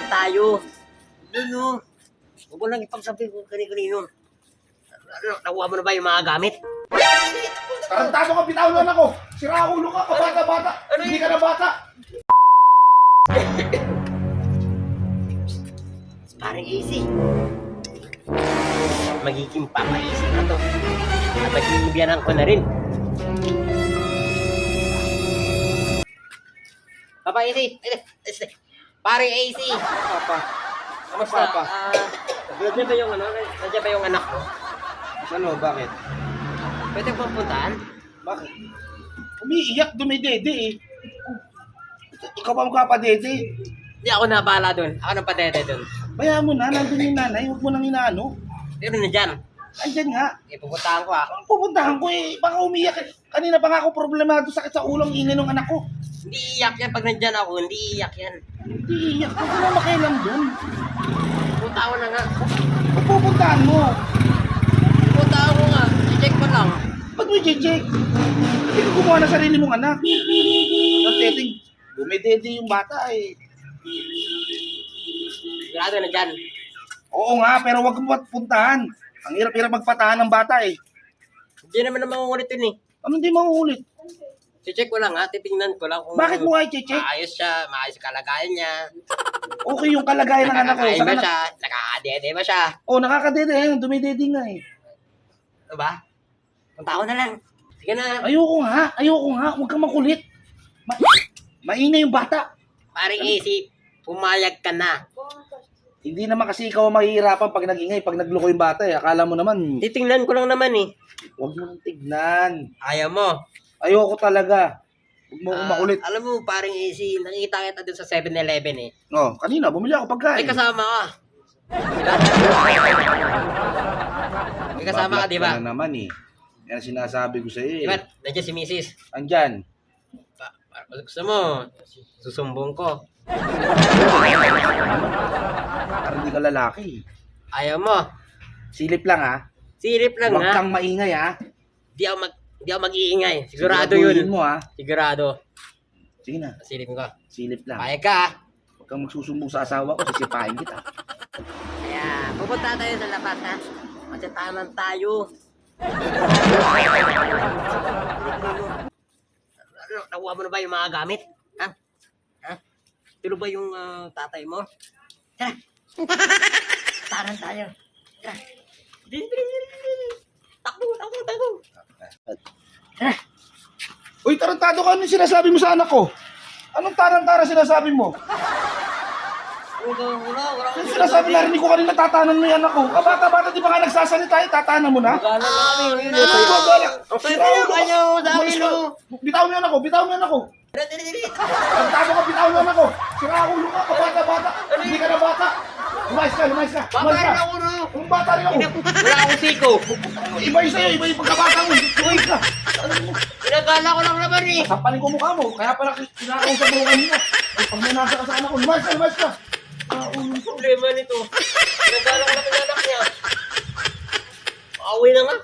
tayo. Doon o. Huwag mo lang ipagsabi kung kanino. Nakuha mo na ba yung mga gamit? Tarantado ka, bitaw na ako. Sira ulo ka, kabata-bata. Hindi ka na bata. Parang easy. Magiging papa-easy na to. At magiging biyanan ko na rin. Papa-easy. Parang easy. Papa. Kamusta? Papa. Nandiyan ba yung nandiyan ba yung anak mo? Ano, bakit? Pwede bang puntaan? Bakit? Umiiyak, dumidede eh. Ikaw ba magpapadede? Hindi ako nabahala doon. Ako nang padede doon. Bayaan mo na, nandun yung nanay, huwag mo nang inaano. Pero nandiyan. Andyan nga. Pupuntahan ko ah. Ang pupuntahan ko eh, baka umiyak. Kanina pa nga ako problemado, sakit sa ulo, ang ingay ng anak ko. Hindi iiyak yan pag nandyan ako. Hindi iiyak yan. Hindi iiyak, huwag mo na makialam dun. Pupuntahan ko na nga. Ang pupuntahan mo. Pupuntahan ko nga. I-check ko lang. Ba't mo i-check? Hindi ko gumawa ng sarili mong anak. Ang teting, dumidede yung bata eh. Sigurado nandyan. Oo nga, pero wag mo puntahan. Ang hirap-hirap magpatahan ng bata eh. Hindi naman na mangungulit yun eh. Ano hindi mauulit? I-check ko lang ha. Titingnan ko lang kung Bakit mo nga i-check? maayos siya. Maayos yung kalagayan niya. Okay yung kalagayan ng anak ko. Nakakain ba siya? Nakakadede ba siya? Oh, nakakadede eh. Dumidede nga eh. Ano ba? Punta ko na lang. Sige na. Ayoko nga. Huwag kang makulit. Maingay yung bata. Parang easy. Pumayag ka na. Hindi naman kasi ikaw ang mahihirapan pag nag-ingay, pag nagluko yung bata eh. Akala mo naman, Titingnan ko lang naman eh. huwag mo nang tignan. Ayaw mo. Ayoko talaga. Huwag mo akong makulit. Alam mo, parang easy. Nakikita kita doon sa 7-Eleven eh. Oh, kanina, bumili ako pagkain. May kasama ka. Diba? May kasama ka, di ba? Bablock ka na naman eh. Yan ang sinasabi ko sa iyo Di ba? eh. Nandiyan si Mrs. Andyan. Gusto mo, susumbong ko. Parang hindi ka lalaki. Ayaw mo. Silip lang ha. Silip lang Huwag ha. kang maingay ha. Di ako mag-iingay. Sigurado Siguraduhin yun. mo ha. Sigurado. Sige na. Silipin ko. Silip lang. Payag ka ha. Huwag kang magsusumbong sa asawa ko. Sisipain kita. Kaya, pupunta tayo sa labas ha. Matsataman tayo. Nakuha mo na ba yung mga gamit? Ha? Ha? Tulo ba yung tatay mo? Tara! Taran tayo. Tara! Takbo! Tara! Uy, tarantado ka. Anong sinasabi mo sa anak ko? Anong tarantara sinasabi mo? Wala. Yung sinasabi narinig ko kanina tatanan mo yung anak ko. Kabata-bata di ba nga nagsasalita eh, tatanan mo na? Gala na kami. Ay, bagala. Ang sayo kayo, kanyo, sa akin o. Bitaw mo yung anak ko, bitaw mo yung anak ko. Tarantado ka, bitaw mo yung anak ko. Sira ulo ka, kabata-bata. Hindi ka na bata. Lumayas ka. Bata rin ako no. Anong bata rin ako? Wala akong siko. Iba yung sa'yo, iba yung pagkabata mo. Lumayas ka. Pinagala ko lang naman eh. Sampalin ko mukha mo. Kaya pala kinakausap mo kanina. Ay, pag nanasa ka sa anak ko, lumayas ka. Problema nito. Pinagala ko naman yung anak niya. Away na nga.